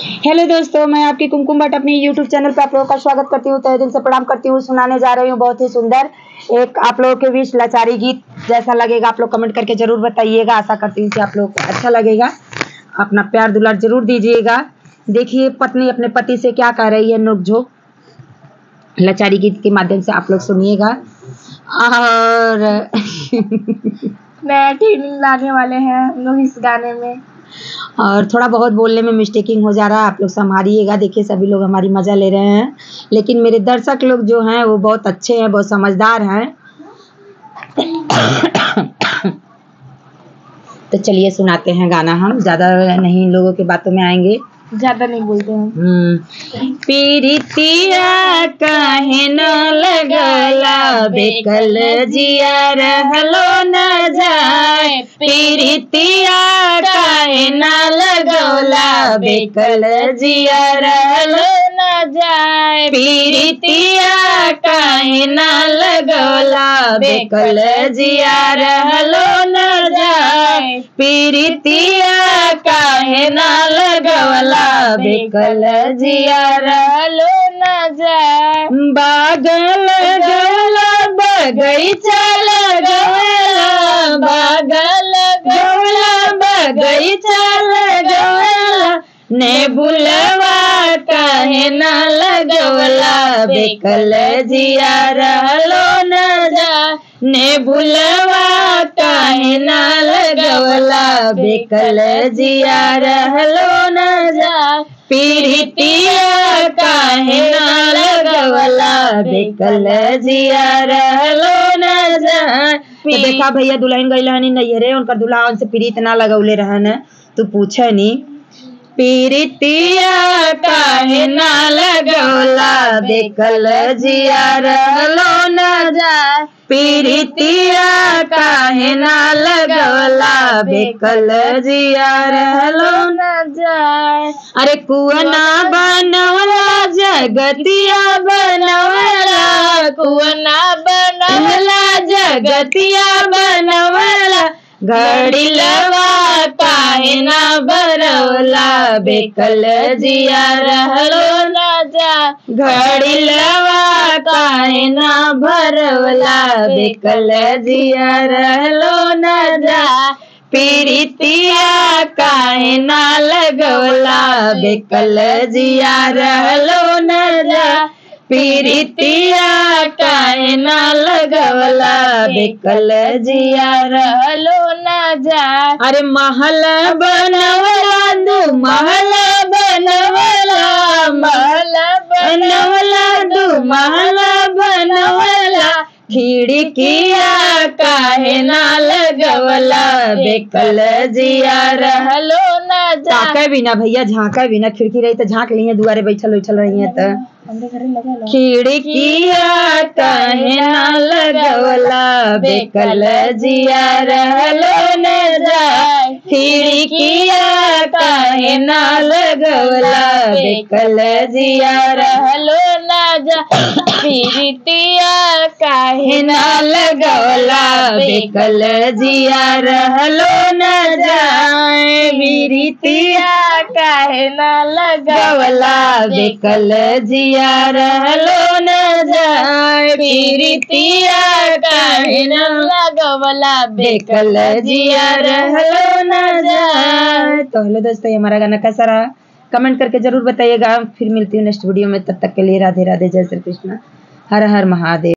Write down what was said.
Hello दोस्तों, मैं आपकी कुमकुम भट्ट अपनी यूट्यूब चैनल पर आप लोगों का स्वागत करती हूँ। तहे दिल से प्रणाम करती हूँ। सुनाने जा रही हूँ बहुत ही सुंदर एक आप लोगों के बीच लाचारी गीत। जैसा लगेगा आप लोग कमेंट करके जरूर बताइएगा। आशा करती हूँ कि आप लोग को अच्छा लगेगा। अपना प्यार दुलार जरूर दीजिएगा। देखिए पत्नी अपने पति से क्या कह रही है, नोकझोंक लाचारी गीत के माध्यम से आप लोग सुनिएगा। और नया ट्यूनिंग लाने वाले हैं हम लोग इस गाने में, और थोड़ा बहुत बोलने में मिस्टेकिंग हो जा रहा है, आप लोग संभालिएगा। देखिए सभी लोग हमारी मज़ा ले रहे हैं, लेकिन मेरे दर्शक लोग जो हैं वो बहुत अच्छे हैं, बहुत समझदार हैं। तो चलिए सुनाते हैं गाना। हम ज़्यादा नहीं लोगों के बातों में आएंगे, ज्यादा नहीं बोलते हैं। पीरितिया काहे न लगला बेकल जिया रहलो न जाए। पीरितिया काहे न लगला बेकल जिया रहलो न जाए। पीरितिया काहे न लगला बेकल जिया रहलो न जाए। पीरितिया काहे न लगला बेकल जिया रहलो न जाए। बागल गवला बगैचा लगवला, बागल गवला बगैचा लगवला, ने बुलवा काहे न लगवला बेकल जिया रहलो न जाए। ने बुलवा काहे न लगवला बेकल जिया रहलो न जाए। पीरितिया काहे न लगवला बेकल जिया रहलो न जाए। तो देखा भैया दुल्हन गइल हनी नैहरे, उनकर दुल्हा उनसे प्रीत ना लगौले रहन, तू पूछे नी। पीरितिया काहे न लगवला बेकल जिया रहलो न जाए। पीरितिया काहे न लगवला बेकल जिया रहलो न जाए। अरे कुआना बनवला जगतिया बनवला, कुआना बनवला जगतिया बनवला, घड़िलवा काहे न भरवला बेकल जिया रहलो न जाए। घड़िलवा काहे न भरवला बेकल जिया रहलो न जाए। पीरितिया काहे न लगवला बेकल जिया रहलो न जाए। पीरितिया काहे न लगवला बेकल जिया रहलो न जाए। अरे महल बनवला दू महल बनवला, महल बनवला दू महल बनवला, खिड़किया काहे न लगवला बेकल जिया रहलो न जाए। बिना भैया झाँका बिना, खिड़की रही तो झाँक ली है, दुआरे बैठल उठल रही है तो। खिड़किया काहे न लगवला बेकल जिया रहलो न जाए। खिड़किया काहे न लगवला बेकल जिया रहलो न जाए। पीरितिया काहे न लगवला बेकल जिया रहलो न जाए। पीरितिया काहे न लगवला बेकल जिया रहलो न जाए। पीरितिया काहे न लगवला बेकल जिया रहलो न जाए। तो हेलो दोस्तों, ये हमारा गाना कैसा रहा कमेंट करके जरूर बताइएगा। फिर मिलती हूँ नेक्स्ट वीडियो में, तब तक के लिए राधे राधे, जय श्री कृष्ण, हर हर महादेव।